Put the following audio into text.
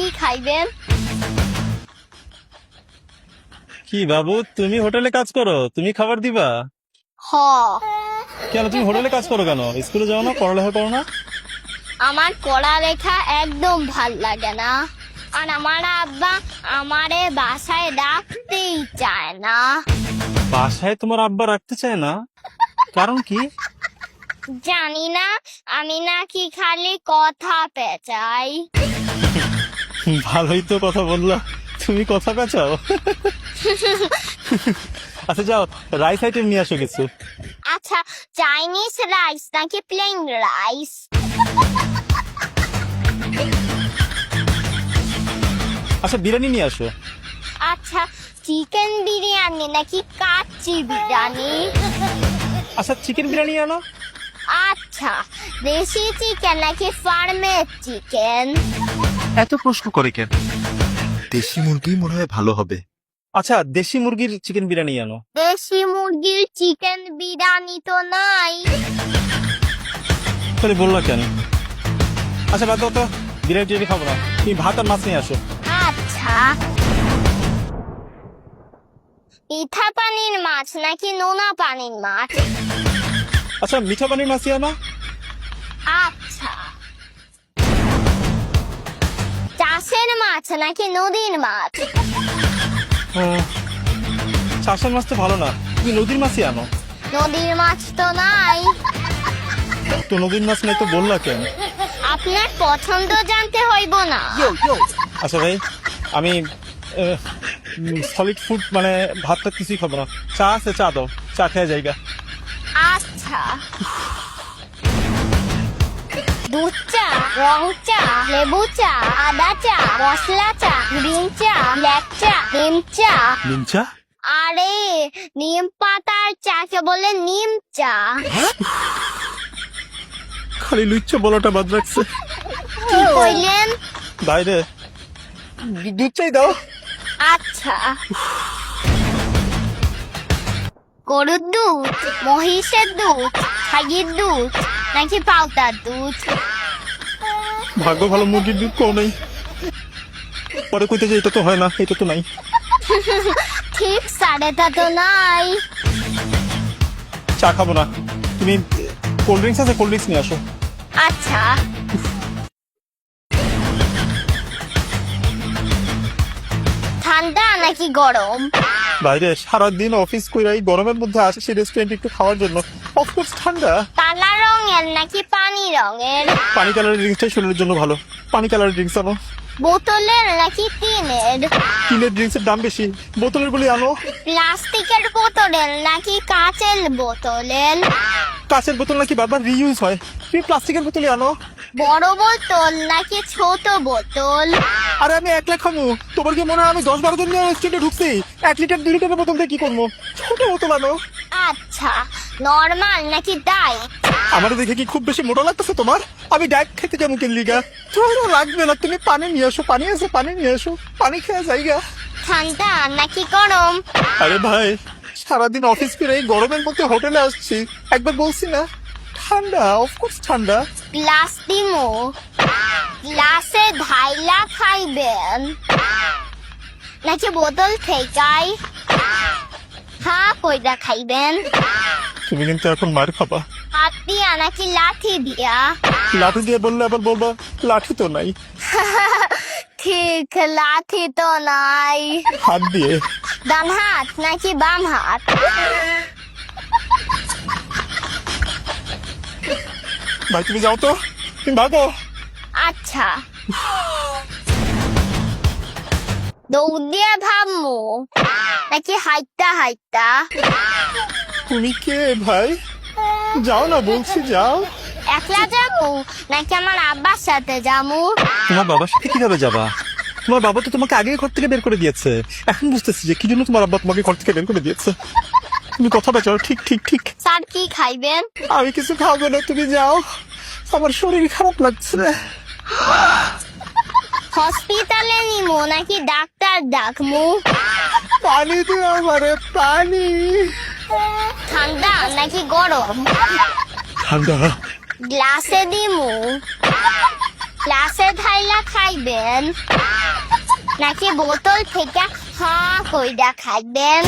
কি খাইবেন? কি বাবু, তুমি হোটেলে কাজ করো, তুমি খাবার দিবা? হ, কেন তুমি হোটেলে কাজ করো কেন? স্কুলে যাও না, পড়ালেখা করো না? আমার পড়ালেখা একদম ভাল লাগে না, আর আমার আব্বা আমারে বাসায় রাখতেই চায় না। বাসায় তোমার আব্বা রাখতে চায় না? কারণ কি? জানি না, আমি নাকি খালি কথা পেঁচাই। ভালোই তো কথা বললা, তুমি কথা পেঁচাও। আচ্ছা যাও, রাইস আইটেম নিয়ে আসো কিছু। আচ্ছা, চাইনিজ রাইস নাকি প্লেন রাইস? আচ্ছা বিরিয়ানি নিয়ে আসো। আচ্ছা, চিকেন বিরিয়ানি নাকি কাচ্চি বিরিয়ানি? আচ্ছা চিকেন বিরিয়ানি আনো। আচ্ছা, দেশি চিকেন নাকি ফার্মের চিকেন? এত প্রশ্ন করে কেন? দেশি মুরগি মনে হয় ভালো হবে। আচ্ছা দেশি মুরগির চিকেন বিরিয়ানি আনো। দেশি মুরগির চিকেন বিরিয়ানি তো নাই। তাহলে বললা কেন? আচ্ছা বাদ দাও তো, বিরিয়ানি টিরিয়ানি খাবো না, তুমি ভাত আর মাছ নিয়ে আসো। আচ্ছা, মিঠা পানির মাছ নাকি নোনা পানির মাছ? আচ্ছা মিঠা পানির মাছই আনো। আচ্ছা, চাষের মাছ নাকি নদীর মাছ? চাষের মাছ তো ভালো না, তুমি নদীর মাছই আনো। নদীর মাছ তো নাই। তো নদীর মাছ নাই তো বললা কেন? আপনার পছন্দ জানতে হইব না? আচ্ছা ভাই, আমি সলিড ফুড মানে ভাতটা কিছুই খাবো না। চা আছে, চা দাও, চা খেয়ে যাইগা। আচ্ছা, দুধ চা, রং চা, লেবু চা, আদা চা, মশলা চা, গ্রিন চা, ব্ল্যাক চা, নিম চা। নিম চা? আরে, নিম পাতার চাকে বলে নিম চা। খালি লুচ্চা বলাটা বাদ রাখছে। কি কইলেন? বাইরে দুধ চাই দাও। আচ্ছা, গরুর দুধ, মহিষের দুধ, ছাগির দুধ নাকি পাউতার দুধ? ভাগ্য ভালো, মুরগির দুধ কম নেই। পরে কইতে যে এটা তো হয় না, এটা তো নাই। ঠিক সাড়েটা তো নাই। চা খাবো না, তুমি কোল্ড ড্রিঙ্কস আছে, কোল্ড ড্রিঙ্কস নিয়ে আসো। আচ্ছা, ঠান্ডা নাকি গরম? বাইরে সারাদিন অফিস কইরা এই গরমের মধ্যে আসে সেই রেস্টুরেন্টে একটু খাওয়ার জন্য, অফকোর্স ঠান্ডা। কালা রঙের নাকি পানি রঙের? পানি কালারের ড্রিঙ্কসটাই শরীরের জন্য ভালো, পানি কালারের ড্রিঙ্কস আনো। বোতলের নাকি টিনের? টিনের ড্রিঙ্কসের দাম বেশি, বোতলের গুলি আনো। প্লাস্টিকের বোতলের নাকি কাঁচের বোতলের? কাঁচের বোতল নাকি বারবার রিইউজ হয়, তুমি প্লাস্টিকের বোতলে আনো। বড় বোতল নাকি ছোট বোতল? আরে আমি একলা খামু, তোমার কি মনে হয় আমি 10-12 জন নিয়ে রেস্টুরেন্টে ঢুকছি? 1 লিটার 2 লিটারের বোতল দিয়ে কি করবো? ছোট বোতল আনো। আচ্ছা, নরমাল নাকি ডায়েট? আমার দেখে কি খুব বেশি মোটা লাগতেছে তোমার? আমি ডায়েট খেতে যাবো কেন লিগা? তোমার লাগবে না, তুমি পানি নিয়ে আসো, পানি আছে পানি নিয়ে আসো, পানি খেয়ে যাইগা। ঠান্ডা নাকি গরম? আরে ভাই, সারাদিন অফিস করে এই গরমের মধ্যে হোটেলে আসছি, একবার বলছি না ঠান্ডা? অফকোর্স ঠান্ডা। গ্লাস দিমু, গ্লাসে ঢাইলা খাইবেন নাকি বোতল থেকাই হ্যাঁ কইরা খাইবেন? তুমি কিন্তু এখন মার খাবা। হাত দিয়া নাকি লাঠি দিয়া? লাঠি দিয়ে বললে আবার বলবা লাঠি তো নাই। ঠিক, লাঠি তো নাই। হাত দিয়ে। ডান হাত নাকি বাম হাত? ভাই তুমি যাও তো, তুমি ভাগো। আচ্ছা, দৌড় দিয়ে ভাবমু নাকি হাইটা হাইটা? তুমি কে ভাই? যাও না বলছি, যাও। একলা যাবো নাকি আমার আব্বার সাথে যাবো? তোমার বাবার সাথে কিভাবে যাবা? তোমার বাবা তো তোমাকে আগে ঘর থেকে বের করে দিয়েছে, এখন বুঝতেছি যে কি জন্য তোমার আব্বা তোমাকে ঘর থেকে বের করে দিয়েছে। তুমি কথা বেচাও, ঠিক ঠিক ঠিক। স্যার কি খাইবেন? আমি কিছু খাবো না, তুমি যাও, আমার শরীর খারাপ লাগছে। হসপিটালে নিমু নাকি ডাক্তার ডাকমু? পানি দিও আমারে, পানি। ঠান্ডা নাকি গরম? ঠান্ডা। গ্লাসে দিমু গ্লাসে ঢাইলা খাইবেন নাকি বোতল থেকে হা কইরা খাইবেন?